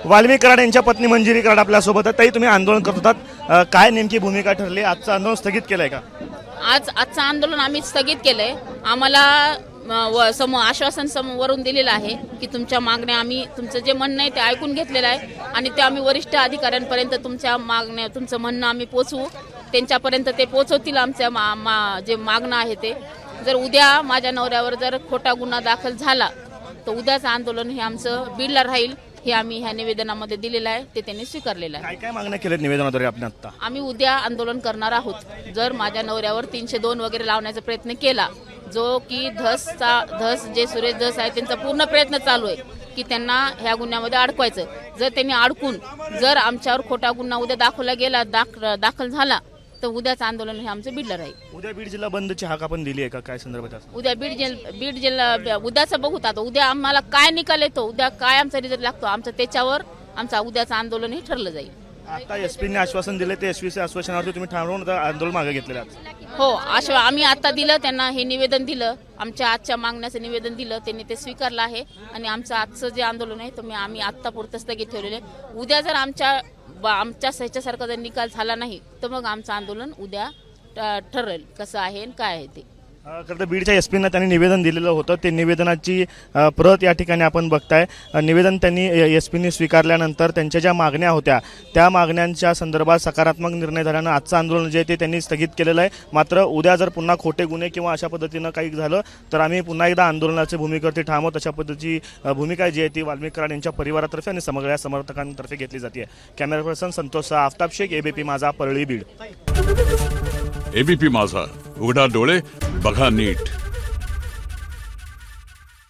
वाल्मिक कराड यांच्या पत्नी मंजिरी कराड आपल्यासोबत आहेत। ताई, तुम्ही आंदोलन करत होतात, काय नेमकी भूमिका ठरली? आजचं आंदोलन स्थगित केलंय का? आजचं आंदोलन आम्ही स्थगित केलंय। आम्हाला आश्वासन वरून दिलेलं आहे की तुमच्या मागण्या आम्ही, तुमचं जे म्हणणं आहे ते ऐकून घेतलेलं आहे आणि ते आम्ही वरिष्ठ अधिकाऱ्यांपर्यंत तुमच्या मागण्या, तुमचं म्हणणं आम्ही पोचवू, त्यांच्यापर्यंत ते पोचवतील आमच्या जे मागणं आहे ते। जर उद्या माझ्या नवऱ्यावर जर खोटा गुन्हा दाखल झाला तर उद्याचं आंदोलन हे आमचं बीडला राहील, हे आम्ही ह्या निवेदनामध्ये दिलेलं आहे, ते त्यांनी स्वीकारलेलं आहे। काय काय मागण्या केल्यात निवेदनाद्वारे आपण आता? आम्ही उद्या आंदोलन करणार आहोत। जर माझ्या नवऱ्यावर 302 वगैरे लावण्याचा प्रयत्न केला, जो की धस जे सुरेश धस आहे त्यांचा पूर्ण प्रयत्न चालू आहे की त्यांना ह्या गुन्ह्यामध्ये अडकवायचं। जर त्यांनी अडकून जर आमच्यावर खोटा गुन्हा उद्या दाखवला गेला, दाखल झाला तर उद्याचं आंदोलन हे आमचं बीडला राहील। उद्या बीड जिल्हा बंदची हाक आपण दिली आहे का? काय संदर्भात? उद्या बीड जिल्हा उद्याचं बघूत आता, उद्या आम्हाला काय निकाल येतो, उद्या काय आमचा रिझल्ट लागतो, आमचं त्याच्यावर आमचा उद्याचं आंदोलन हे ठरलं जाईल। आता एसपीने आश्वासन दिले, ते एसपीच्या आश्वासनावरती तुम्ही ठामून आंदोलन मागे घेतलेलं आहे? हो, आम्ही आता दिलं त्यांना, हे निवेदन दिलं, आमच्या आजच्या मागण्याचं निवेदन दिलं, त्यांनी ते स्वीकारलं आहे आणि आमचं आजचं जे आंदोलन आहे तर आम्ही आत्तापुरतं स्थगित ठेवलेलं आहे। उद्या जर आमच्या ह्याच्यासारखा जर निकाल झाला नाही तर मग आमचं आंदोलन उद्या ठरेल कसं आहे आणि काय आहे ते। खरं तर बीडच्या एसपींना त्यांनी निवेदन दिलेलं होतं, ते निवेदनाची प्रत या ठिकाणी आपण बघताय। निवेदन त्यांनी एसपींनी स्वीकारल्यानंतर त्यांच्या ज्या मागण्या होत्या त्या मागण्यांच्या संदर्भात सकारात्मक निर्णय झाल्यानं आजचं आंदोलन जे आहे ते त्यांनी स्थगित केलेलं आहे। मात्र उद्या जर पुन्हा खोटे गुन्हे किंवा अशा पद्धतीनं काही झालं तर आम्ही पुन्हा एकदा आंदोलनाच्या भूमिकेवरती ठाम, अशा पद्धतीची भूमिका जी आहे ती वाल्मिक कराड यांच्या परिवारातर्फे आणि समग्र समर्थकांतर्फे घेतली जाते। Camera person Santosh Aftab Shaikh, ABP Majha, Parli, Beed. ABP माझा, उघडा डोळे बघा नीट।